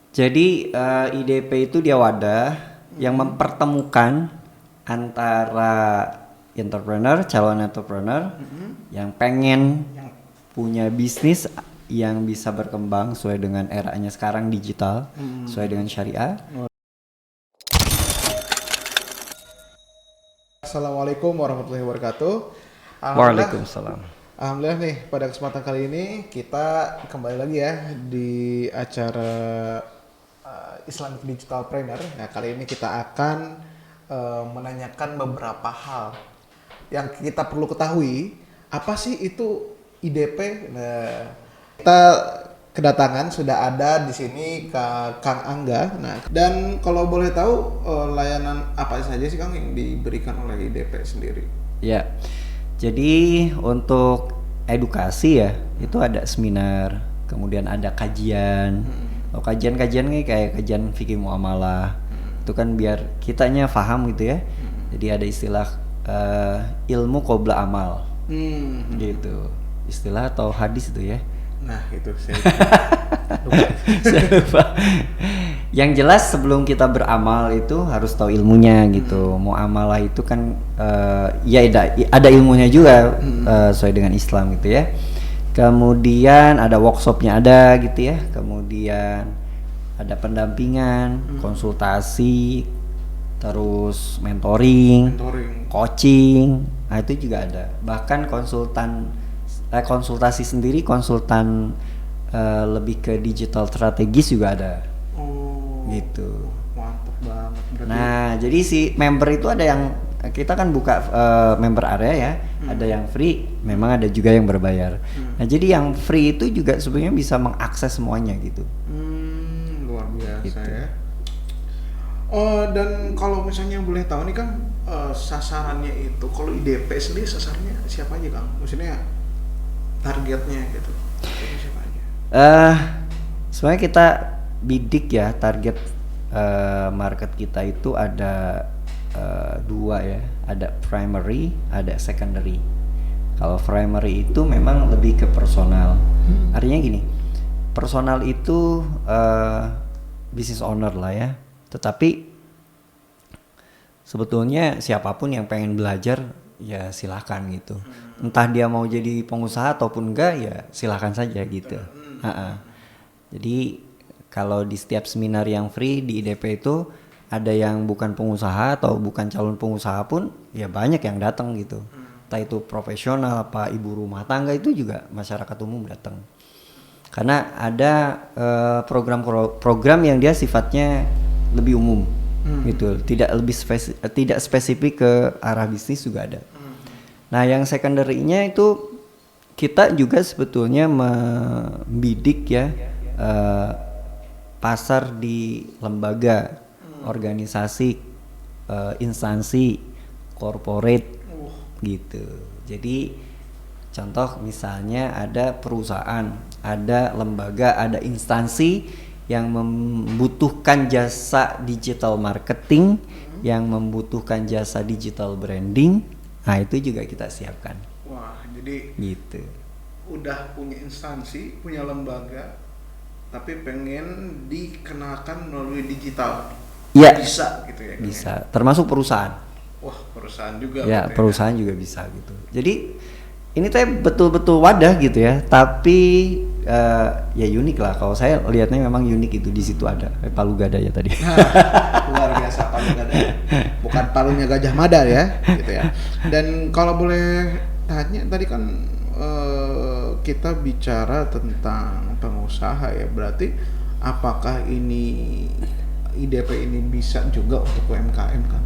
Jadi IDP itu dia wadah yang mempertemukan antara calon entrepreneur yang pengen punya bisnis yang bisa berkembang sesuai dengan eranya sekarang digital, sesuai dengan syariah. Assalamualaikum warahmatullahi wabarakatuh. Waalaikumsalam. Alhamdulillah nih pada kesempatan kali ini kita kembali lagi ya di acara Islamic Digital Trainer. Nah kali ini kita akan menanyakan beberapa hal yang kita perlu ketahui. Apa sih itu IDP? Nah, kita kedatangan sudah ada di sini Kang Angga. Nah, dan kalau boleh tahu layanan apa saja sih Kang yang diberikan oleh IDP sendiri? Ya. Jadi untuk edukasi ya itu ada seminar, kemudian ada kajian. Oh, kajian-kajian kayak kajian fikih muamalah. Itu kan biar kitanya paham gitu ya. Jadi ada istilah ilmu qabla amal. Gitu. Istilah atau hadis itu ya. Nah itu saya lupa. Yang jelas sebelum kita beramal itu harus tahu ilmunya gitu. Muamalah itu kan ya ada ilmunya juga sesuai dengan Islam gitu ya. Kemudian ada workshopnya ada gitu ya. Kemudian ada pendampingan, konsultasi, terus mentoring, coaching. Nah itu juga ada. Bahkan konsultasi sendiri, konsultan lebih ke digital strategis juga ada. Gitu. Mantap banget. Berarti... Nah, jadi si member itu ada yang kita kan buka member area ya, ada yang free, memang ada juga yang berbayar. Nah, jadi yang free itu juga sebenarnya bisa mengakses semuanya gitu. Luar biasa Gitu. ya. Dan kalau misalnya boleh tahu nih Kang, sasarannya itu kalau IDP sendiri sasarannya siapa aja Kang? Maksudnya targetnya gitu. Siapa aja? Sebenarnya kita bidik ya, target market kita itu ada dua ya, ada primary, ada secondary. Kalau primary itu memang lebih ke personal. Artinya gini, personal itu business owner lah ya. Tetapi sebetulnya siapapun yang pengen belajar ya silahkan gitu. Entah dia mau jadi pengusaha ataupun enggak ya silahkan saja gitu. Jadi kalau di setiap seminar yang free di IDP itu ada yang bukan pengusaha atau bukan calon pengusaha pun ya banyak yang datang gitu. Entah itu profesional apa ibu rumah tangga itu juga masyarakat umum datang. Karena ada program yang dia sifatnya lebih umum gitu, tidak spesifik ke arah bisnis juga ada. Nah, yang secondary-nya itu kita juga sebetulnya membidik ya pasar di lembaga, organisasi, instansi, corporate gitu. Jadi contoh misalnya ada perusahaan, ada lembaga, ada instansi yang membutuhkan jasa digital marketing, yang membutuhkan jasa digital branding. Nah, itu juga kita siapkan. Wah, jadi Gitu. udah punya instansi, punya lembaga, tapi pengen dikenalkan melalui digital. Iya. Bisa gitu ya. Bisa, termasuk perusahaan. Wah, perusahaan juga. Ya, perusahaan juga bisa gitu. Jadi ini teh betul-betul wadah gitu ya, tapi ya unik lah. Kalau saya lihatnya memang unik itu, di situ ada Palu Gada ya tadi. Luar biasa Palu Gada. Bukan palunya Gajah Mada ya, gitu ya. Dan kalau boleh tanya tadi kan kita bicara tentang pengusaha ya. Berarti apakah ini IDP ini bisa juga untuk UMKM kan?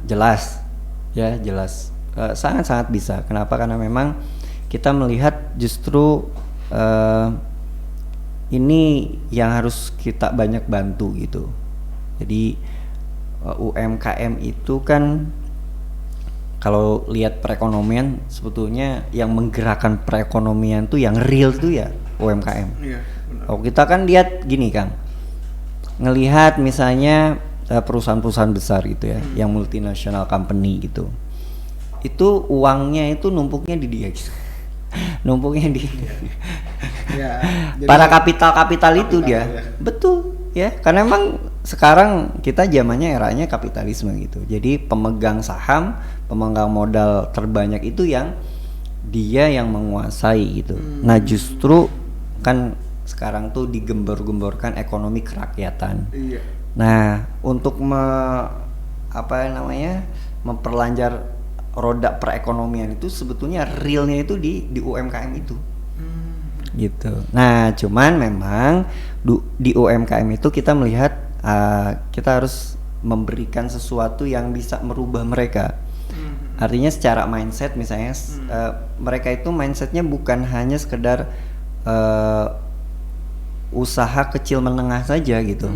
Jelas. Ya, jelas. Sangat-sangat bisa. Kenapa? Karena memang kita melihat justru ini yang harus kita banyak bantu gitu. Jadi UMKM itu kan kalau lihat perekonomian sebetulnya yang menggerakkan perekonomian tuh yang real tuh ya UMKM. Iya, benar. Kalau kita kan lihat gini Kang, ngelihat misalnya perusahaan-perusahaan besar gitu ya, yang multinational company gitu, itu uangnya itu numpuknya di dia gitu. numpuknya di Ya, jadi para kapital itu kapital, dia. ya. Betul ya, karena emang sekarang kita zamannya eranya kapitalisme gitu. Jadi pemegang saham, pemegang modal terbanyak itu yang dia yang menguasai gitu. Nah, justru kan sekarang tuh digembor-gemborkan ekonomi kerakyatan. Iya. Nah, untuk memperlancar roda perekonomian itu sebetulnya realnya itu di UMKM itu. Gitu. Nah, cuman memang di UMKM itu kita melihat kita harus memberikan sesuatu yang bisa merubah mereka. Artinya secara mindset misalnya mereka itu mindsetnya bukan hanya sekedar usaha kecil menengah saja gitu,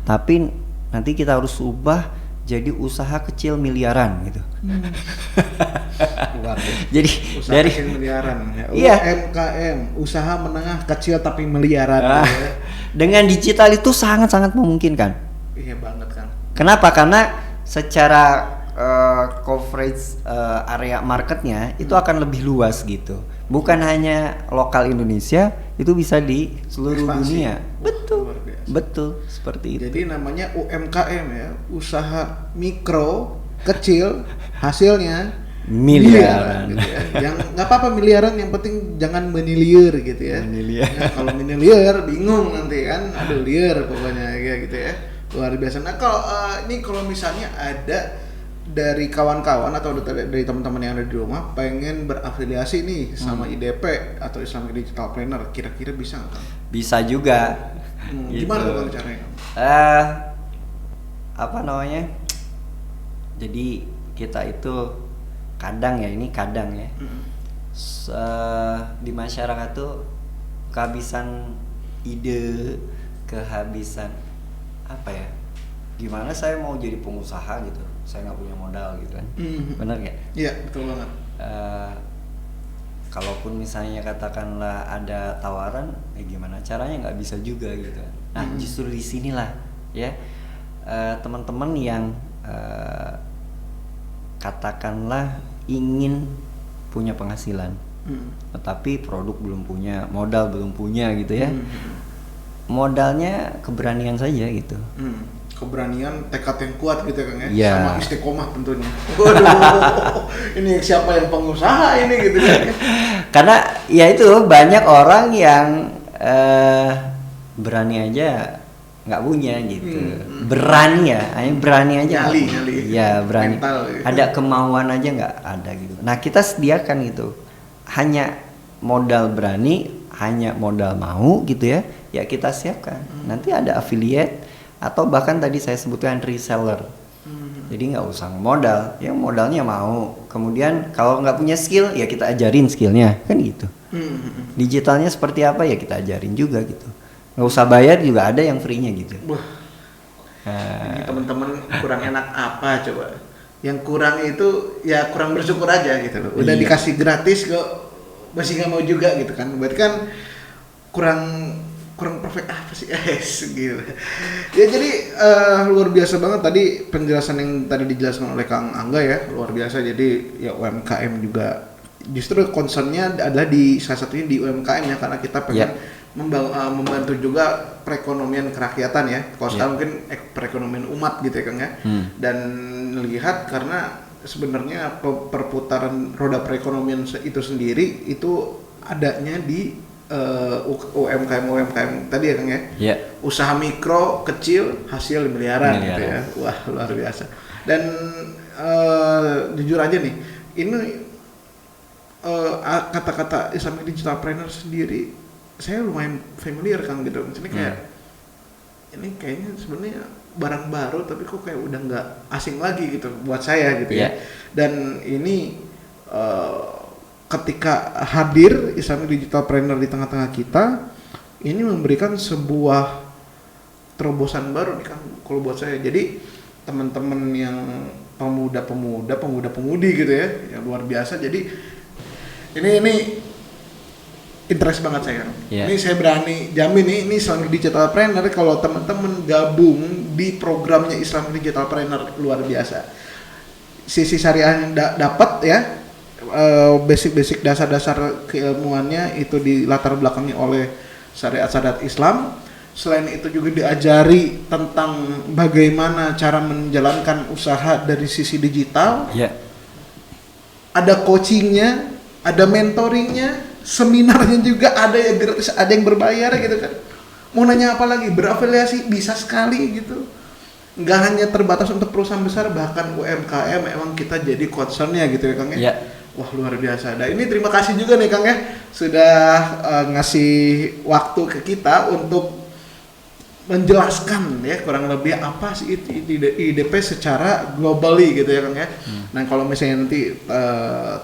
tapi nanti kita harus ubah jadi usaha kecil miliaran gitu. Jadi Usaha dari kecil miliaran ya. Iya. UMKM, usaha menengah kecil tapi miliaran. Ya. dengan digital itu sangat-sangat memungkinkan. Iya banget kan. Kenapa? Karena secara coverage area marketnya itu akan lebih luas gitu. Bukan hanya lokal Indonesia, itu bisa di seluruh Ekspansi. dunia. Luar biasa. Betul, seperti itu. Jadi namanya UMKM ya, usaha mikro kecil hasilnya Miliaran. gitu ya. Yang nggak apa-apa miliaran, yang penting jangan meniliar gitu ya. Meniliar. Ya, kalau meniliar bingung nanti kan, aduh liar pokoknya ya gitu ya. Luar biasa. Nah kalau ini kalau misalnya ada dari kawan-kawan atau dari teman-teman yang ada di rumah pengen berafiliasi nih sama IDP atau Islamic Digital Planner, kira-kira bisa nggak Kang? Bisa juga. Gitu. Gimana tuh Kang caranya? Apa namanya? Jadi kita itu kadang ya di masyarakat tuh kehabisan ide, kehabisan apa ya? Gimana saya mau jadi pengusaha gitu, saya nggak punya modal gitu kan. Bener nggak? Iya betul banget. Kalaupun misalnya katakanlah ada tawaran, gimana caranya, nggak bisa juga gitu. Nah justru di sinilah ya teman-teman yang katakanlah ingin punya penghasilan, tetapi produk belum punya, modal belum punya gitu ya. Modalnya keberanian saja gitu. Keberanian, tekad yang kuat gitu kan ya, Iya. sama istiqomah tentunya. Waduh, ini siapa yang pengusaha ini gitu kan? Karena ya itu banyak orang yang berani aja nggak punya gitu. Berani ya, hanya berani aja. Nyali. Ya berani. Mental, gitu. Ada kemauan aja nggak ada gitu. Nah kita sediakan gitu. Hanya modal berani, hanya modal mau gitu ya. Ya kita siapkan. Nanti ada affiliate atau bahkan tadi saya sebutkan reseller. Jadi nggak usah modal, ya modalnya mau. Kemudian kalau nggak punya skill, ya kita ajarin skillnya, kan gitu. Digitalnya seperti apa ya kita ajarin juga gitu. Nggak usah bayar juga ada yang free-nya gitu. Wah, ini teman-teman kurang enak apa coba? Yang kurang itu ya kurang bersyukur aja gitu loh. Udah Iya. dikasih gratis kok masih nggak mau juga gitu kan? Berarti kan kurang perfect apa sih gitu. Ya jadi luar biasa banget tadi penjelasan yang tadi dijelaskan oleh Kang Angga ya, luar biasa. Jadi ya UMKM juga justru concernnya adalah di salah satunya di UMKM ya, karena kita pengen membantu juga perekonomian kerakyatan ya. Kalau sekarang mungkin perekonomian umat gitu ya Kang ya. Dan lihat karena sebenarnya perputaran roda perekonomian itu sendiri itu adanya di UMKM tadi ya Kang ya. Iya. Usaha mikro kecil hasil miliaran gitu ya. Wah luar biasa. Dan jujur aja nih, ini kata-kata Islamic Digital Planner sendiri saya lumayan familiar Kang gitu. Maksudnya kayak ini kayaknya sebenarnya barang baru tapi kok kayak udah nggak asing lagi gitu buat saya gitu ya. Dan ini ketika hadir Islamic Digital Planner di tengah-tengah kita, ini memberikan sebuah terobosan baru nih Kang kalau buat saya. Jadi teman-teman yang pemuda-pemudi gitu ya, yang luar biasa. Jadi ini interest banget saya. Ini saya berani jamin ini Islamic Digital Planner kalau teman-teman gabung di programnya Islamic Digital Planner luar biasa. Sisi syariah yang dapat ya. basic-basic dasar-dasar keilmuannya itu dilatar belakangi oleh syariat-syariat Islam. Selain itu juga diajari tentang bagaimana cara menjalankan usaha dari sisi digital. Ya. Ada coachingnya, ada mentoringnya, seminarnya juga ada yang gratis, ada yang berbayar gitu kan. Mau nanya apa lagi? Berafiliasi bisa sekali gitu. Nggak hanya terbatas untuk perusahaan besar, bahkan UMKM emang kita jadi concernnya gitu ya Kang ya. Ya. Wah luar biasa. Nah ini terima kasih juga nih Kang ya sudah ngasih waktu ke kita untuk menjelaskan ya kurang lebih apa sih IDP secara globally gitu ya Kang ya. Nah kalau misalnya nanti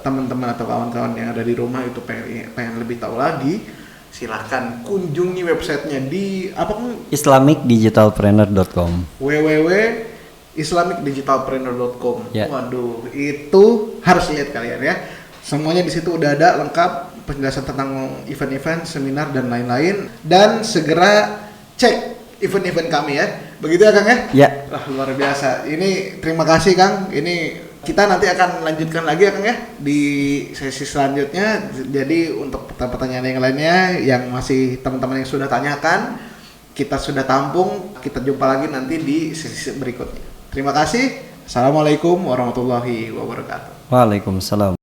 teman-teman atau kawan-kawan yang ada di rumah itu pengen lebih tahu lagi, silahkan kunjungi websitenya di apa Kang? islamicdigitalpreneur.com. www.islamicdigitalpreneur.com. Ya. Waduh, itu harus lihat kalian ya. Semuanya di situ udah ada lengkap penjelasan tentang event-event, seminar dan lain-lain. Dan segera cek event-event kami ya. Begitu ya Kang ya? Ya. Wah, luar biasa. Ini terima kasih Kang. Ini kita nanti akan lanjutkan lagi ya Kang ya di sesi selanjutnya. Jadi untuk pertanyaan yang lainnya yang masih teman-teman yang sudah tanyakan, kita sudah tampung. Kita jumpa lagi nanti di sesi berikutnya. Terima kasih. Assalamualaikum warahmatullahi wabarakatuh. Waalaikumsalam.